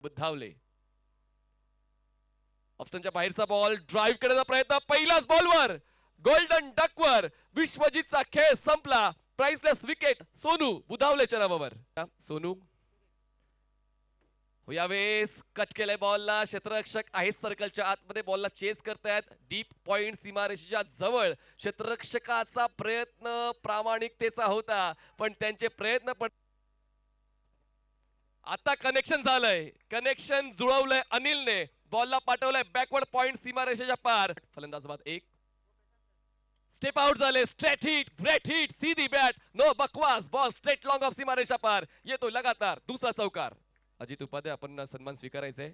बुधावले ऑप्शनच्या बाहेरचा ball drive करण्याचा प्रयत्न पहिलाच बॉलवर गोल्डन डकवर विश्वजितचा खेळ संपला. प्राइसलेस विकेट सोनू बुधावलेच्या नावावर. सोनू यावेळेस कट केलंय बॉलला. क्षेत्ररक्षक आहेत सर्कलच्या आतमध्ये बॉलला चेस करतायत. डीप पॉइंट सीमारेषेच्या जवळ क्षेत्ररक्षकाचा प्रयत्न प्रामाणिकतेचा होता पण त्यांचे प्रयत्न पण आता कनेक्शन झालंय. कनेक्शन जुळवलंय अनिलने. बॉलला पाठवलंय बॅकवर्ड पॉइंट सीमारेषेच्या पार. फलंदाज बाद एक. स्टेप आउट झाले. स्ट्रेट हिट ग्रेट हिट सीधी बॅट नो बकवास. बॉल स्ट्रेट लॉंग ऑफ सीमारेषा पार येतो लगातार दुसरा चौकार. अजित उपाध्याय आपण सन्मान स्वीकारायचंय.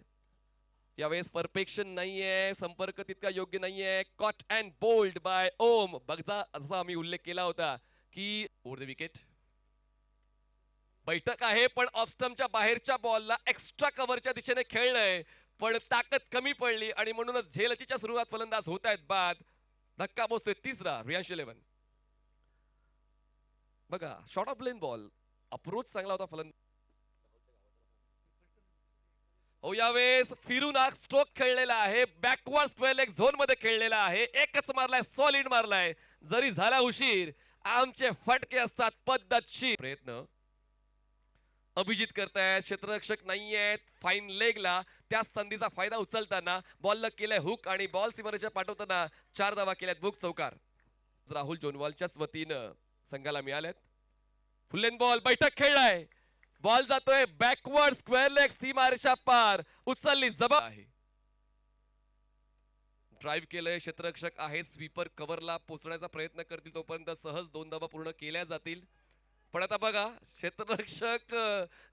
यावेळेस परफेक्शन नाहीये. संपर्क तितका योग्य नाहीये. कॉट अँड बोल्ड बाय ओम. बघा असा आम्ही उल्लेख केला होता की ओव्हर द विकेट बैठक आहे पण ऑफ स्टंपच्या बाहेरच्या बॉलला एक्स्ट्रा कव्हरच्या दिशेने खेळलंय पण ताकद कमी पडली आणि म्हणूनच झेलचीच्या सुरुवात फलंदाज होत आहेत बाद. धक्का बसतोय तिसरा. रियांश 11 बघा short of plain ball approach चांगला होता फलंदाज. हो यावेळेस फिरून स्ट्रोक खेळलेला आहे. बॅकवर्ड स्क्वेअर लेग झोन मध्ये खेळलेला आहे. एकच मारलाय सॉलिड मारलाय. जरी झाला उशीर आमचे फटके असतात पद्धतशीर. प्रयत्न अभिजित करतायत. क्षेत्ररक्षक नाहीयेत फाईन लेगला. त्या संधीचा फायदा उचलताना बॉलला केलाय हुक आणि बॉल सीमारेषेच्या पाठवताना 4 धावा केल्यात. बुक चौकार. राहुल जोनवालच्याच वतीनं संघाला मिळाल्यात. फुल्लेन बॉल बैठक खेळलाय. बॉल जातोय बॅकवर्ड स्क्वेअर लेग सीमारेषा पार. उचलली जबाब आहे. ड्राईव्ह केलंय. क्षेत्ररक्षक आहेत. स्वीपर कव्हरला पोहोचण्याचा प्रयत्न करतील तोपर्यंत सहज 2 धावा पूर्ण केल्या जातील. पण आता बघा क्षेत्ररक्षक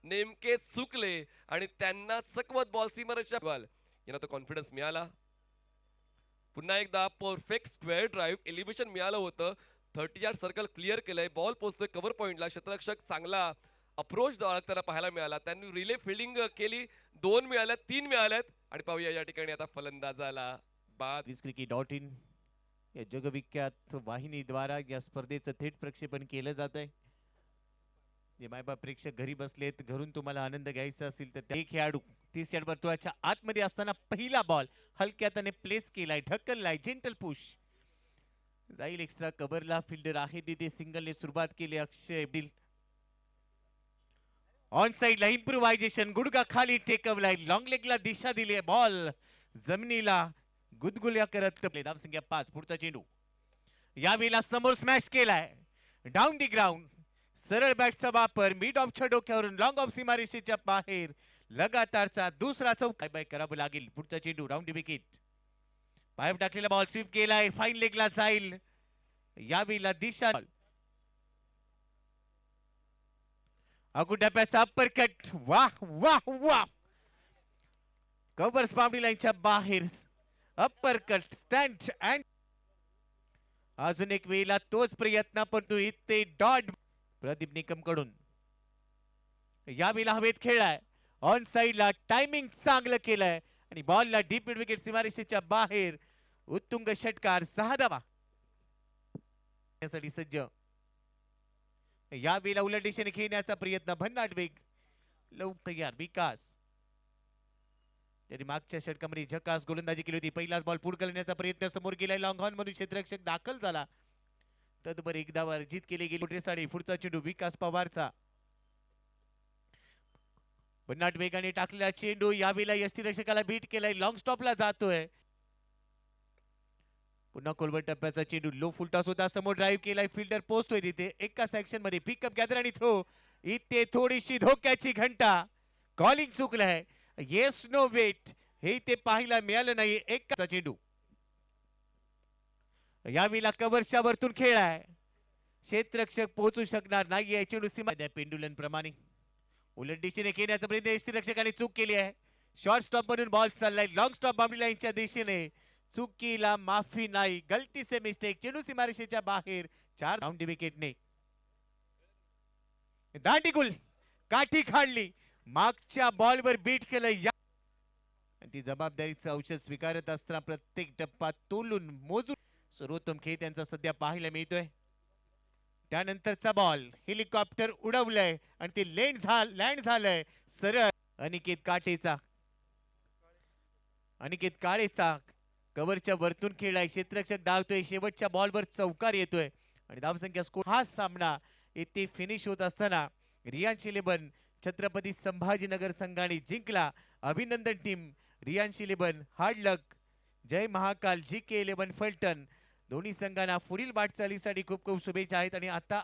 नेमके चुकले आणि त्यांना चकवत बॉल सीमारेषा बॉल यांना तो कॉन्फिडन्स मिळाला. पुन्हा एकदा परफेक्ट स्क्वेअर ड्राईव्ह एलिव्हेशन मिळालं होतं. 30 यार्ड सर्कल क्लिअर केलंय. बॉल पोहोचतोय कव्हर पॉइंटला. क्षेत्ररक्षक चांगला अप्रोच त्याला पाहायला मिळाला. त्यांनी रिले फिल्डिंग केली. 2 मिळाल्यात 3 मिळाल्यात आणि पाहूया या ठिकाणी आता फलंदाजाला बाद. cricket.in या जगविख्यात वाहिनीद्वारा या स्पर्धेचं थेट प्रक्षेपण केलं जात आहे. जे मायबाप प्रेक्षक घरी बसलेत घरून तुम्हाला आनंद घ्यायचा असेल तर एक खेळाडू 30 यार्ड वर्तुळाच्या आतमध्ये असताना पहिला बॉल हलक्याताने प्लेस केलाय. ढकललाय. जेंटल पुश जाईल एक्स्ट्रा कव्हरला. फिल्डर आहे तिथे सिंगलने सुरुवात केली. अक्षय बिल ऑन साइडला इम्प्रोव्हायझेशन. गुडगा खाली टेकवलाय. लॉंग लेगला दिशा दिली. बॉल जमिनीला गुदगुल्या करत धाव संख्या 5. पुढचा चेंडू यावेळेला समोर स्मॅश केलाय. Down the ground. सरळ बॅटचा वापर. मिड ऑफच्या डोक्यावरून लॉंग ऑफ सीमारेषेच्या बाहेर लगातारचा दुसरा चौक बाय करावं लागेल. पुढचा चेंडू राऊंड विकेट. पाईप टाकलेला बॉल स्वीप केलाय. फाईन लेगला जाईल. यावेळेला दिशा अगुडप्याचा अप्पर कट. वाह वाह वाह. कव्हर्स बाउंड्री लाईनच्या बाहेर अप्पर कट स्टँड अँड अजून एक वेळेला तोच प्रयत्न पण तो इथे डॉट प्रदीप निकम कडून यावेळेला हवेत खेळलाय. ऑन साइडला टायमिंग चांगलं केलंय आणि बॉलला डीप मिड विकेट सीमारेषेच्या बाहेर. उत्तुंग षटकार. 6 धावा सज्ज. यावेळेला उलट दिशेने खेळण्याचा प्रयत्न. भन्नाट वेग लवकर विकास. तरी मागच्या षटकामध्ये झकास गोलंदाजी केली होती. पहिलाच बॉल पुढे करण्याचा प्रयत्न समोर गेलाय. लॉंग ऑन म्हणून क्षेत्ररक्षक दाखल झाला. तदबर एक धावा अर्जित केली गेली. साडी पुढचा चेंडू विकास पवारचा. भन्नाट वेगाने टाकलेला चेंडू यावेळेला यष्टीरक्षकाला बीट केलाय. लॉंग स्टॉपला जातोय. पुन्हा कोलवट टप्प्याचा चेंडू लो फुलटॉस होता. समोर ड्राईव्ह केलाय. फिल्डर पोहोचतोय तिथे एकाच ऍक्शन मध्ये. पिकअप गॅदर आणि थ्रो. इथे थोडीशी धोक्याची घंटा. कॉलिंग चुकलंय. येस नो वेट हे ते पाहायला मिळालं नाही. एकाचा चेंडू यावेळेला कव्हरच्या वरतून खेळाय. क्षेत्ररक्षक पोहोचू शकणार नाहीये. चेंडू सीमा पेंडुलन प्रमाणे उलट दिशेने खेळण्याचा प्रयत्न यष्टीरक्षकाने चूक केली आहे. शॉर्ट स्टॉप म्हणून बॉल चाललाय. लॉंग स्टॉप बाउंड्री लाईनच्या दिशेने. चुकीला माफी नाही. गलती से मिस्टेक. चेंडू सीमारेषेच्या बाहेर. 4 राऊंड विकेटने दांडीकुल काठी काढली. मागच्या बॉलवर बीट केलं. ती जबाबदारीचं औषध स्वीकारत असताना प्रत्येक टप्पा तोलून मोजून सर्वोत्तम खेळ त्यांचा सध्या पाहायला मिळतोय. त्यानंतरचा बॉल हेलिकॉप्टर उडवलंय आणि ते लँड झालंय सरळ अनिकेत काळेचा कव्हरच्या वरतून खेळलाय, क्षेत्ररक्षक धावतोय, शेवटच्या बॉलवर चौकार येतोय आणि धावसंख्या स्कोर. हा सामना येथे फिनिश होत असताना रियांश 11 छत्रपती संभाजीनगर संघाने जिंकला. अभिनंदन टीम रियांश 11, हार्ड लक. जय महाकाल GK11 फलटण दोन्ही संघांना पुढील वाटचालीसाठी खूप खूप शुभेच्छा आहेत. आणि आता